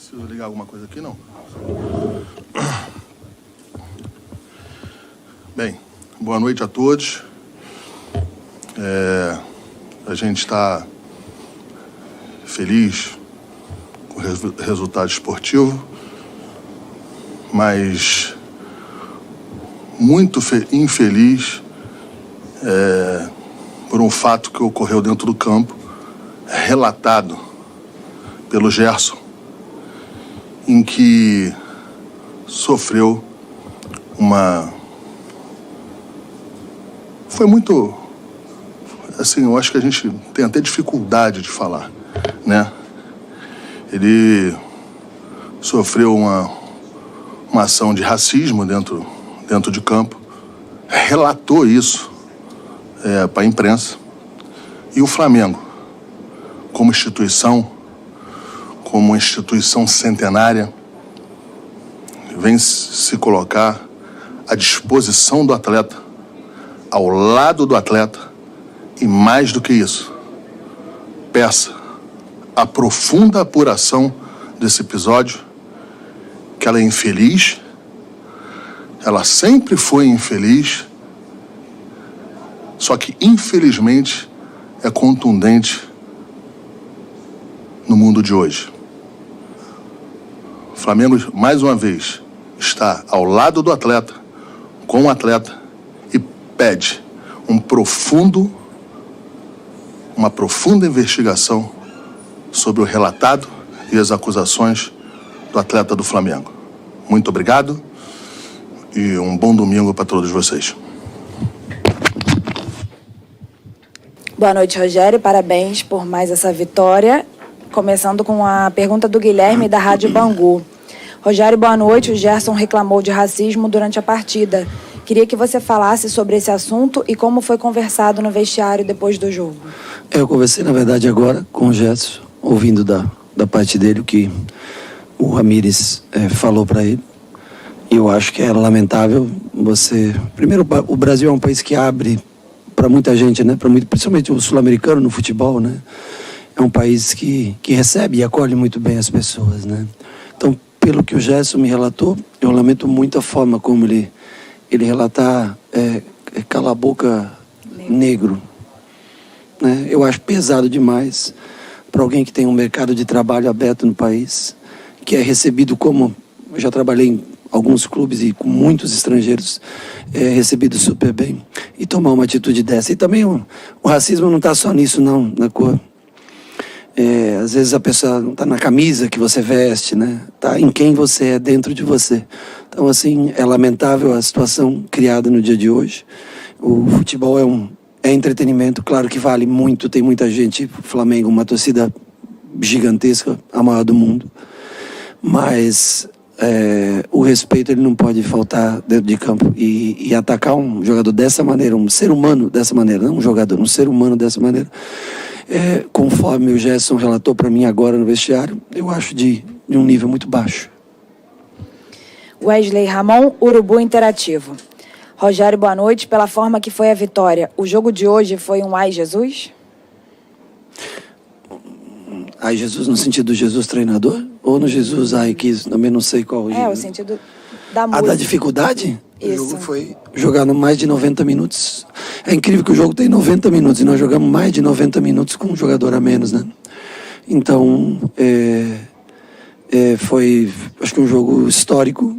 Preciso ligar alguma coisa aqui, não? Bem, boa noite a todos. A gente está feliz com o resultado esportivo, mas muito infeliz por um fato que ocorreu dentro do campo, relatado pelo Gerson, em que sofreu Foi muito... Assim, eu acho que a gente tem até dificuldade de falar, né? Ele sofreu uma ação de racismo dentro de campo, relatou isso para a imprensa. E o Flamengo, como uma instituição centenária, vem se colocar à disposição do atleta, ao lado do atleta, e mais do que isso, peça a profunda apuração desse episódio, que ela é infeliz, ela sempre foi infeliz, só que infelizmente é contundente no mundo de hoje. O Flamengo, mais uma vez, está ao lado do atleta, com o atleta, e pede uma profunda investigação sobre o relatado e as acusações do atleta do Flamengo. Muito obrigado e um bom domingo para todos vocês. Boa noite, Rogério. Parabéns por mais essa vitória. Começando com a pergunta do Guilherme, da Rádio Bangu. Rogério, boa noite. O Gerson reclamou de racismo durante a partida. Queria que você falasse sobre esse assunto e como foi conversado no vestiário depois do jogo. Eu conversei, na verdade, agora com o Gerson, ouvindo da parte dele o que o Ramírez falou para ele. E eu acho que é lamentável você... Primeiro, o Brasil é um país que abre para muita gente, né? Principalmente o sul-americano no futebol, né? É um país que recebe e acolhe muito bem as pessoas, né? Então, pelo que o Gerson me relatou, eu lamento muito a forma como ele relatar cala a boca negro. Né? Eu acho pesado demais para alguém que tem um mercado de trabalho aberto no país, que é recebido como... Eu já trabalhei em alguns clubes e com muitos estrangeiros, recebido super bem, e tomar uma atitude dessa. E também o racismo não está só nisso, não, na cor. Às vezes a pessoa não está na camisa que você veste, né? Está em quem você é dentro de você. Então, assim, é lamentável a situação criada no dia de hoje. O futebol é entretenimento, claro que vale muito, tem muita gente, Flamengo, uma torcida gigantesca, a maior do mundo. Mas o respeito ele não pode faltar dentro de campo. E atacar um jogador dessa maneira, um ser humano dessa maneira, não um jogador, um ser humano dessa maneira... conforme o Gerson relatou para mim agora no vestiário, eu acho de um nível muito baixo. Wesley Ramon, Urubu Interativo. Rogério, boa noite. Pela forma que foi a vitória, o jogo de hoje foi um ai Jesus? Ai Jesus no sentido do Jesus treinador? Ou no Jesus ai que também não sei qual? O sentido da música. Da dificuldade? Isso. O jogo foi jogado mais de 90 minutos. É incrível que o jogo tem 90 minutos e nós jogamos mais de 90 minutos com um jogador a menos, né? Então, foi, acho que um jogo histórico,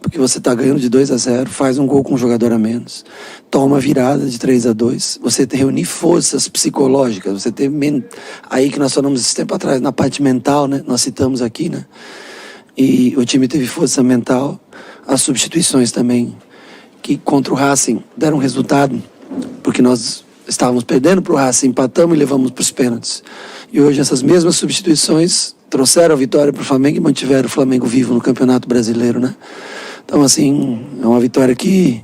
porque você está ganhando de 2-0, faz um gol com um jogador a menos, toma virada de 3-2, você reunir forças psicológicas, você ter... Aí que nós falamos esse tempo atrás, na parte mental, né? Nós citamos aqui, né? E o time teve força mental, as substituições também, que contra o Racing deram resultado, porque nós estávamos perdendo para o Racing, empatamos e levamos para os pênaltis. E hoje essas mesmas substituições trouxeram a vitória para o Flamengo e mantiveram o Flamengo vivo no Campeonato Brasileiro, né? Então, assim, é uma vitória que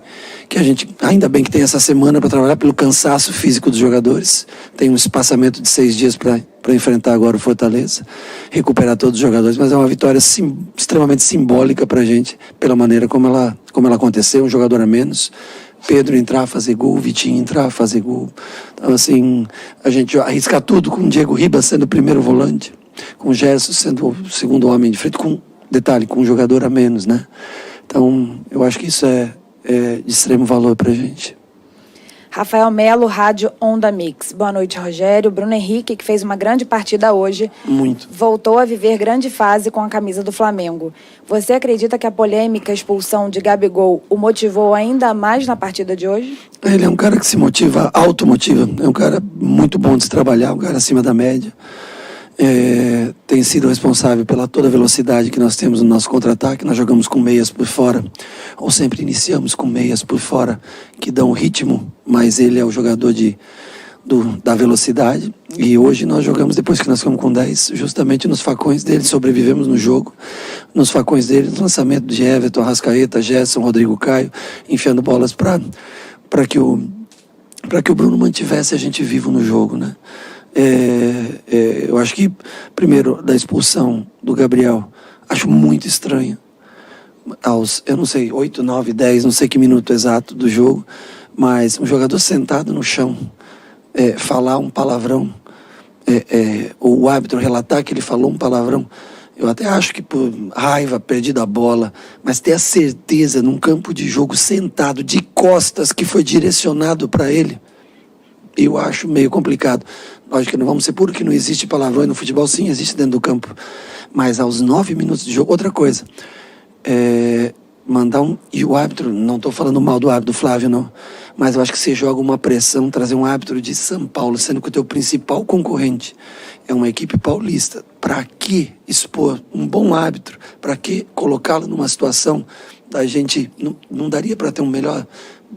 a gente, ainda bem que tem essa semana para trabalhar pelo cansaço físico dos jogadores. Tem um espaçamento de 6 dias para enfrentar agora o Fortaleza, recuperar todos os jogadores, mas é uma vitória extremamente simbólica para a gente, pela maneira como ela aconteceu, um jogador a menos. Pedro entrar, fazer gol, Vitinho entrar, fazer gol. Então, assim, a gente arrisca tudo com o Diego Ribas sendo o primeiro volante. com o Gerson sendo o segundo homem de frente, com detalhe, com um jogador a menos, né? Então, eu acho que isso é de extremo valor pra gente. Rafael Melo, Rádio Onda Mix. Boa noite, Rogério. Bruno Henrique, que fez uma grande partida hoje, Muito. voltou a viver grande fase com a camisa do Flamengo. Você acredita que a polêmica expulsão de Gabigol o motivou ainda mais na partida de hoje? Ele é um cara que se motiva, automotiva. É um cara muito bom de se trabalhar, um cara acima da média. Tem sido responsável pela toda a velocidade que nós temos no nosso contra-ataque. Nós jogamos com meias por fora, ou sempre iniciamos com meias por fora, que dão ritmo, mas ele é o jogador da velocidade. E hoje nós jogamos, depois que nós ficamos com 10, justamente nos facões dele, sobrevivemos no jogo, nos facões dele, no lançamento de Everton, Arrascaeta, Gerson, Rodrigo Caio, enfiando bolas para que o Bruno mantivesse a gente vivo no jogo, né? Eu acho que, primeiro, da expulsão do Gabriel, acho muito estranho. Eu não sei, 8, 9, 10, não sei que minuto exato do jogo, mas um jogador sentado no chão, falar um palavrão, o árbitro relatar que ele falou um palavrão, eu até acho que por raiva, perdida a bola, mas ter a certeza num campo de jogo sentado, de costas, que foi direcionado para ele, eu acho meio complicado. Lógico que não vamos ser puro que não existe palavrão no futebol, sim, existe dentro do campo. Mas aos 9 minutos de jogo, outra coisa. E o árbitro, não estou falando mal do árbitro, do Flávio, não. Mas eu acho que você joga uma pressão, trazer um árbitro de São Paulo, sendo que o teu principal concorrente é uma equipe paulista. Para que expor um bom árbitro? Para que colocá-lo numa situação da gente... Não daria para ter um melhor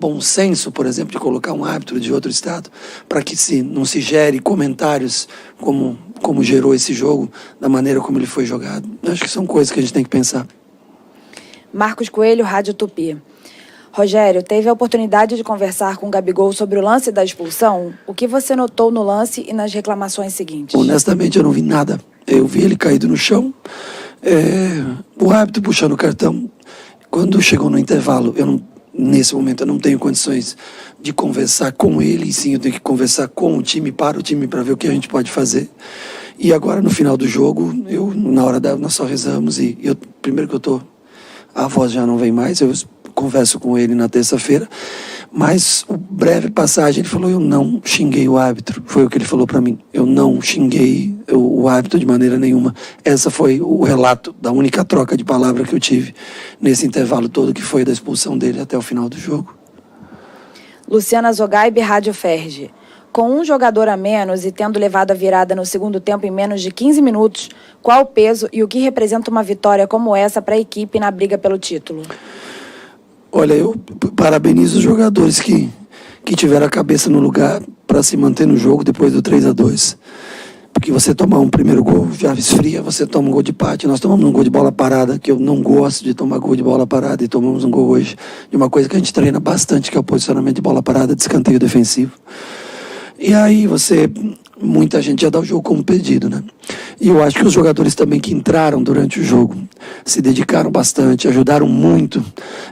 bom senso, por exemplo, de colocar um árbitro de outro estado, para que não se gere comentários como gerou esse jogo, da maneira como ele foi jogado. Eu acho que são coisas que a gente tem que pensar. Marcos Coelho, Rádio Tupi. Rogério, teve a oportunidade de conversar com o Gabigol sobre o lance da expulsão? O que você notou no lance e nas reclamações seguintes? Honestamente, eu não vi nada. Eu vi ele caído no chão, o árbitro puxando o cartão. Quando chegou no intervalo, nesse momento eu não tenho condições de conversar com ele, e sim eu tenho que conversar com o time, para ver o que a gente pode fazer. E agora, no final do jogo, nós só rezamos e primeiro que a voz já não vem mais, eu converso com ele na terça-feira, mas o breve passagem, ele falou, eu não xinguei o árbitro, foi o que ele falou para mim, eu não xinguei o árbitro de maneira nenhuma. Essa foi o relato da única troca de palavra que eu tive nesse intervalo todo, que foi da expulsão dele até o final do jogo. Luciana Zogaib, Rádio Ferge. Com um jogador a menos e tendo levado a virada no segundo tempo em menos de 15 minutos, qual o peso e o que representa uma vitória como essa para a equipe na briga pelo título? Olha, eu parabenizo os jogadores que tiveram a cabeça no lugar para se manter no jogo depois do 3-2. Porque você tomar um primeiro gol, já esfria, você toma um gol de empate. Nós tomamos um gol de bola parada, que eu não gosto de tomar gol de bola parada, e tomamos um gol hoje de uma coisa que a gente treina bastante, que é o posicionamento de bola parada, de escanteio defensivo. E aí muita gente já dá o jogo como perdido, né? E eu acho que os jogadores também que entraram durante o jogo se dedicaram bastante, ajudaram muito,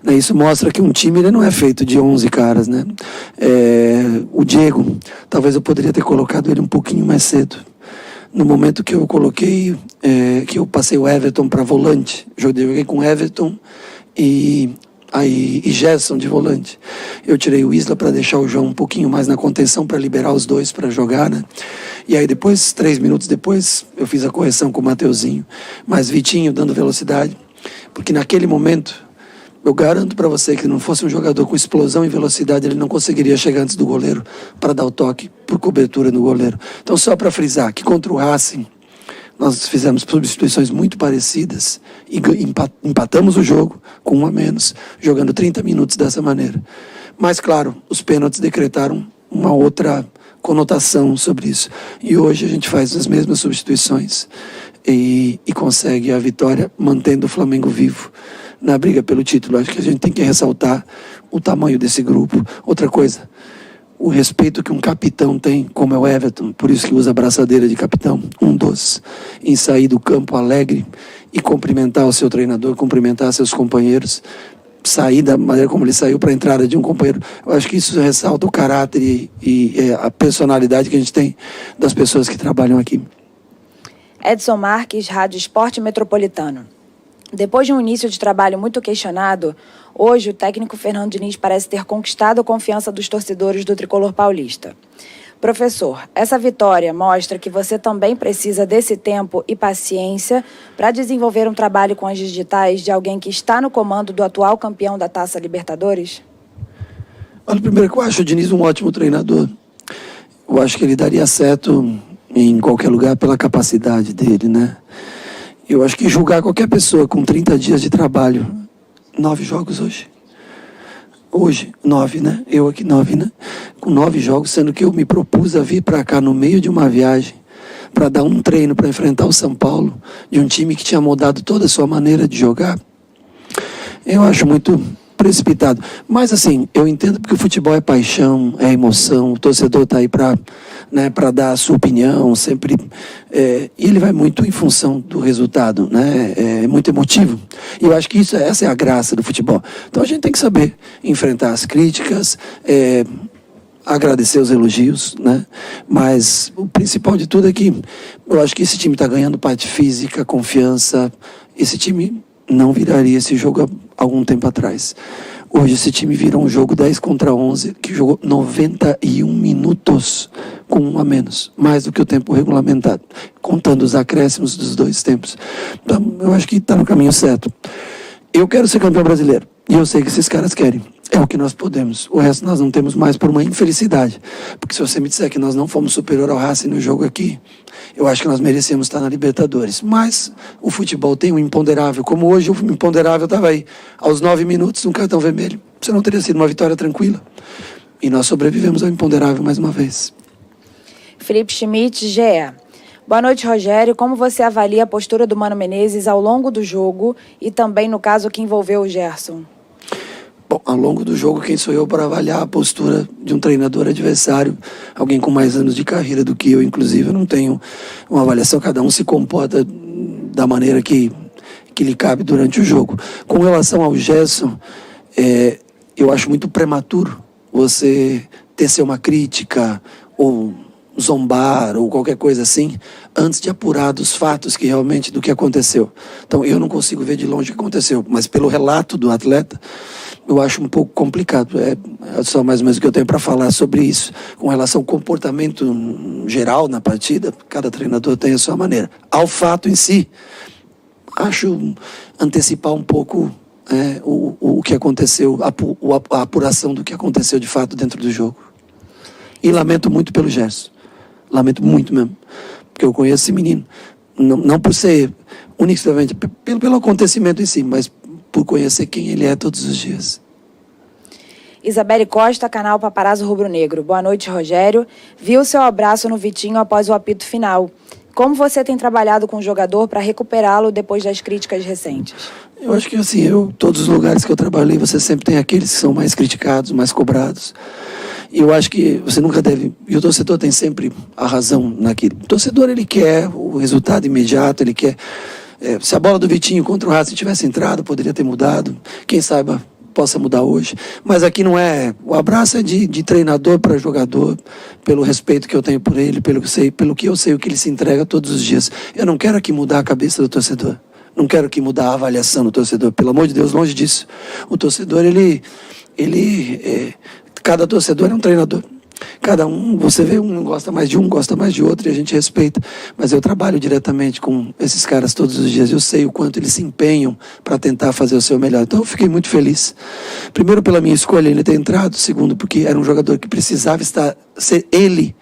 né? Isso mostra que um time ele não é feito de 11 caras, né? O Diego, talvez eu poderia ter colocado ele um pouquinho mais cedo. No momento que eu coloquei, que eu passei o Everton para volante, joguei com Everton e Gerson de volante. Eu tirei o Isla para deixar o João um pouquinho mais na contenção, para liberar os dois para jogar, né? E aí depois, 3 minutos depois, eu fiz a correção com o Mateuzinho, mas Vitinho dando velocidade, porque naquele momento, eu garanto para você que não fosse um jogador com explosão e velocidade, ele não conseguiria chegar antes do goleiro para dar o toque por cobertura no goleiro. Então, só para frisar que contra o Racing, nós fizemos substituições muito parecidas e empatamos o jogo com 1 a menos, jogando 30 minutos dessa maneira. Mas, claro, os pênaltis decretaram uma outra conotação sobre isso. E hoje a gente faz as mesmas substituições e consegue a vitória, mantendo o Flamengo vivo na briga pelo título. Acho que a gente tem que ressaltar o tamanho desse grupo. Outra coisa, o respeito que um capitão tem, como é o Everton, por isso que usa a braçadeira de capitão, em sair do campo alegre e cumprimentar o seu treinador, cumprimentar seus companheiros, sair da maneira como ele saiu para a entrada de um companheiro. Eu acho que isso ressalta o caráter e a personalidade que a gente tem das pessoas que trabalham aqui. Edson Marques, Rádio Esporte Metropolitano. Depois de um início de trabalho muito questionado, hoje o técnico Fernando Diniz parece ter conquistado a confiança dos torcedores do tricolor paulista. Professor, essa vitória mostra que você também precisa desse tempo e paciência para desenvolver um trabalho com as digitais de alguém que está no comando do atual campeão da Taça Libertadores? Olha, primeiro que eu acho o Diniz um ótimo treinador. Eu acho que ele daria certo em qualquer lugar pela capacidade dele, né? Eu acho que julgar qualquer pessoa com 30 dias de trabalho, 9 jogos hoje. Hoje, 9, né? Eu aqui 9, né? Com 9 jogos, sendo que eu me propus a vir para cá no meio de uma viagem para dar um treino para enfrentar o São Paulo, de um time que tinha mudado toda a sua maneira de jogar. Eu acho muito precipitado. Mas assim, eu entendo porque o futebol é paixão, é emoção, o torcedor está aí para, né, para dar a sua opinião, sempre. E ele vai muito em função do resultado, né? É muito emotivo. E eu acho que essa é a graça do futebol. Então a gente tem que saber enfrentar as críticas, agradecer os elogios, né? Mas o principal de tudo é que eu acho que esse time está ganhando parte física, confiança. Esse time não viraria esse jogo há algum tempo atrás. Hoje esse time virou um jogo 10 contra 11, que jogou 91 minutos com um a menos, mais do que o tempo regulamentado, contando os acréscimos dos dois tempos. Então, eu acho que está no caminho certo. Eu quero ser campeão brasileiro, e eu sei que esses caras querem. É o que nós podemos. O resto nós não temos mais por uma infelicidade. Porque se você me disser que nós não fomos superior ao Racing no jogo aqui, eu acho que nós merecemos estar na Libertadores. Mas o futebol tem um imponderável. Como hoje o imponderável estava aí. Aos 9 minutos, um cartão vermelho. Você não teria sido uma vitória tranquila. E nós sobrevivemos ao imponderável mais uma vez. Felipe Schmidt, GE. Boa noite, Rogério. Como você avalia a postura do Mano Menezes ao longo do jogo e também no caso que envolveu o Gerson? Bom, ao longo do jogo, quem sou eu para avaliar a postura de um treinador adversário, alguém com mais anos de carreira do que eu, inclusive, eu não tenho uma avaliação, cada um se comporta da maneira que lhe cabe durante o jogo. Com relação ao Gerson, eu acho muito prematuro você tecer uma crítica ou zombar ou qualquer coisa assim, antes de apurar dos fatos que realmente do que aconteceu. Então, eu não consigo ver de longe o que aconteceu, mas pelo relato do atleta, eu acho um pouco complicado. É só mais ou menos o que eu tenho para falar sobre isso. Com relação ao comportamento geral na partida, cada treinador tem a sua maneira. Ao fato em si, acho antecipar um pouco o que aconteceu, a apuração do que aconteceu de fato dentro do jogo. E lamento muito pelo Gerson. Lamento muito mesmo. Porque eu conheço esse menino. Não por ser unicamente pelo acontecimento em si, mas por conhecer quem ele é todos os dias. Isabelle Costa, canal Paparazzo Rubro Negro. Boa noite, Rogério. Vi o seu abraço no Vitinho após o apito final. Como você tem trabalhado com o jogador para recuperá-lo depois das críticas recentes? Eu acho que assim, todos os lugares que eu trabalhei, você sempre tem aqueles que são mais criticados, mais cobrados. E eu acho que você nunca deve... E o torcedor tem sempre a razão naquilo. O torcedor, ele quer o resultado imediato, ele quer... se a bola do Vitinho contra o Racing tivesse entrado, poderia ter mudado. Quem saiba, possa mudar hoje. Mas aqui não é... O abraço é de treinador para jogador, pelo respeito que eu tenho por ele, pelo que eu sei, o que ele se entrega todos os dias. Eu não quero aqui mudar a cabeça do torcedor. Não quero aqui mudar a avaliação do torcedor. Pelo amor de Deus, longe disso. O torcedor, cada torcedor é um treinador. Cada um, você vê, um gosta mais de um, gosta mais de outro, e a gente respeita. Mas eu trabalho diretamente com esses caras todos os dias. Eu sei o quanto eles se empenham para tentar fazer o seu melhor. Então eu fiquei muito feliz. Primeiro pela minha escolha, ele ter entrado. Segundo, porque era um jogador que precisava ser ele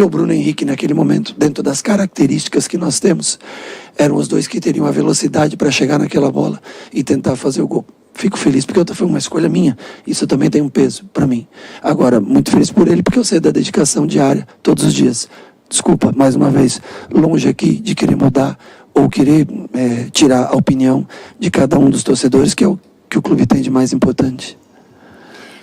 ou Bruno Henrique naquele momento, dentro das características que nós temos, eram os dois que teriam a velocidade para chegar naquela bola e tentar fazer o gol. Fico feliz porque foi uma escolha minha. Isso também tem um peso para mim. Agora, muito feliz por ele porque eu sei da dedicação diária, todos os dias. Desculpa, mais uma vez, longe aqui de querer mudar ou querer tirar a opinião de cada um dos torcedores, que é o que o clube tem de mais importante.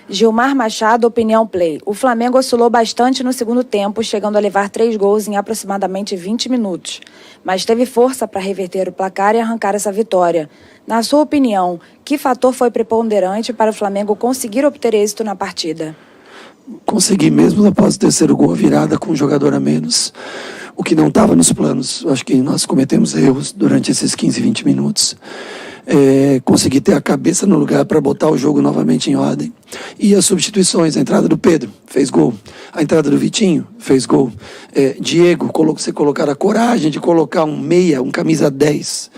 Gilmar Machado, Opinião Play. O Flamengo oscilou bastante no segundo tempo, chegando a levar 3 gols em aproximadamente 20 minutos. Mas teve força para reverter o placar e arrancar essa vitória. Na sua opinião, que fator foi preponderante para o Flamengo conseguir obter êxito na partida? Consegui mesmo após o terceiro gol, a virada com um jogador a menos. o que não estava nos planos. Acho que nós cometemos erros durante esses 15, 20 minutos. Conseguir ter a cabeça no lugar para botar o jogo novamente em ordem. E as substituições, a entrada do Pedro, fez gol. A entrada do Vitinho, fez gol. Diego, você colocar a coragem de colocar um meia, um camisa 10.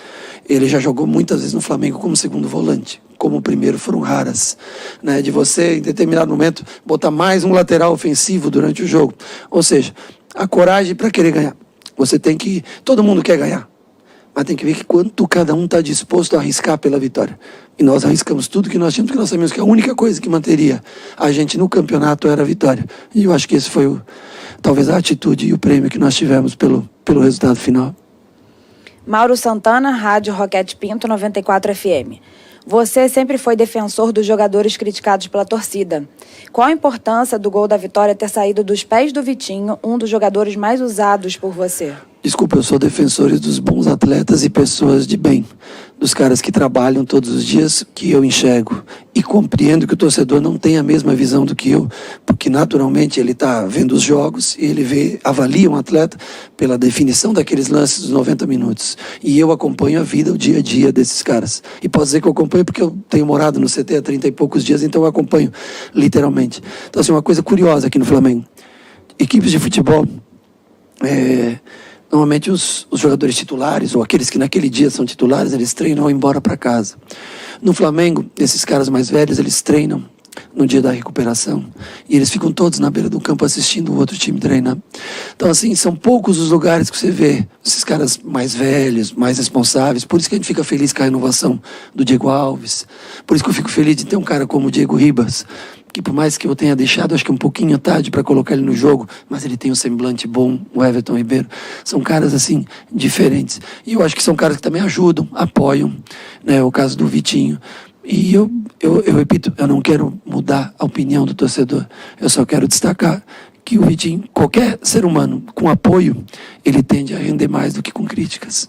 Ele já jogou muitas vezes no Flamengo como segundo volante. Como o primeiro foram raras, né? De você, em determinado momento, botar mais um lateral ofensivo durante o jogo. Ou seja, a coragem para querer ganhar. Você tem que... Todo mundo quer ganhar. Mas tem que ver que quanto cada um está disposto a arriscar pela vitória. E nós arriscamos tudo que nós tínhamos, porque nós sabíamos que a única coisa que manteria a gente no campeonato era a vitória. E eu acho que esse foi, talvez, a atitude e o prêmio que nós tivemos pelo resultado final. Mauro Santana, Rádio Roquete Pinto, 94 FM. Você sempre foi defensor dos jogadores criticados pela torcida. Qual a importância do gol da vitória ter saído dos pés do Vitinho, um dos jogadores mais usados por você? Desculpa, eu sou defensor dos bons atletas e pessoas de bem, dos caras que trabalham todos os dias, que eu enxergo. E compreendo que o torcedor não tem a mesma visão do que eu, porque naturalmente ele está vendo os jogos e ele avalia um atleta pela definição daqueles lances dos 90 minutos. E eu acompanho a vida, o dia a dia desses caras. E posso dizer que eu acompanho porque eu tenho morado no CT há 30 e poucos dias, então eu acompanho literalmente. Então, assim, uma coisa curiosa aqui no Flamengo. Equipes de futebol... Normalmente os jogadores titulares, ou aqueles que naquele dia são titulares, eles treinam ou embora para casa. No Flamengo, esses caras mais velhos, eles treinam no dia da recuperação. E eles ficam todos na beira do campo assistindo o outro time treinar. Então, assim, são poucos os lugares que você vê esses caras mais velhos, mais responsáveis. Por isso que a gente fica feliz com a renovação do Diego Alves. Por isso que eu fico feliz de ter um cara como o Diego Ribas, que por mais que eu tenha deixado, acho que um pouquinho tarde para colocar ele no jogo, mas ele tem um semblante bom, o Everton Ribeiro. São caras, assim, diferentes. E eu acho que são caras que também ajudam, apoiam, né? O caso do Vitinho. E eu repito, eu não quero mudar a opinião do torcedor. Eu só quero destacar que o Vitinho, qualquer ser humano com apoio, ele tende a render mais do que com críticas.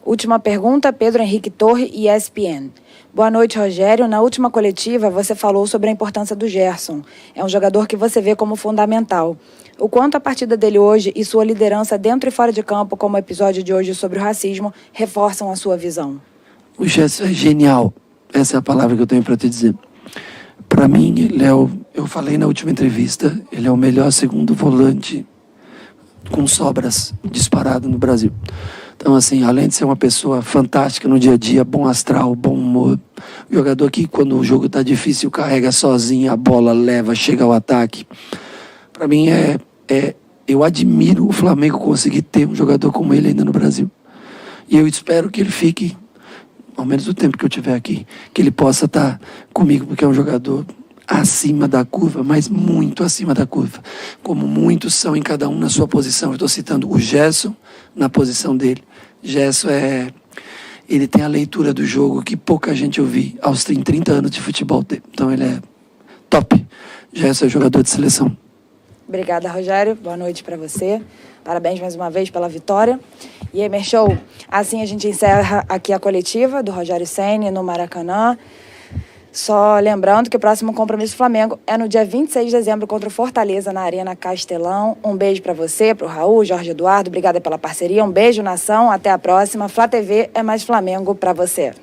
Última pergunta, Pedro Henrique Torre, ESPN. Boa noite, Rogério. Na última coletiva, você falou sobre a importância do Gerson. É um jogador que você vê como fundamental. O quanto a partida dele hoje e sua liderança dentro e fora de campo, como o episódio de hoje sobre o racismo, reforçam a sua visão? O Gerson é genial. Essa é a palavra que eu tenho para te dizer. Para mim, ele eu falei na última entrevista, ele é o melhor segundo volante com sobras disparado no Brasil. Então, assim, além de ser uma pessoa fantástica no dia a dia, bom astral, bom humor, jogador que, quando o jogo está difícil, carrega sozinho a bola, leva, chega ao ataque. Para mim, eu admiro o Flamengo conseguir ter um jogador como ele ainda no Brasil. E eu espero que ele fique, ao menos o tempo que eu estiver aqui, que ele possa estar comigo, porque é um jogador acima da curva, mas muito acima da curva. Como muitos são em cada um na sua posição. Eu estou citando o Gerson na posição dele. Gerson ele tem a leitura do jogo que pouca gente ouvi aos 30 anos de futebol. Então ele é top. Gerson é jogador de seleção. Obrigada, Rogério. Boa noite para você. Parabéns mais uma vez pela vitória. E aí, Show, assim a gente encerra aqui a coletiva do Rogério Ceni no Maracanã. Só lembrando que o próximo compromisso do Flamengo é no dia 26 de dezembro contra o Fortaleza, na Arena Castelão. Um beijo para você, para o Raul, Jorge Eduardo. Obrigada pela parceria. Um beijo, nação. Até a próxima. Flá TV é mais Flamengo para você.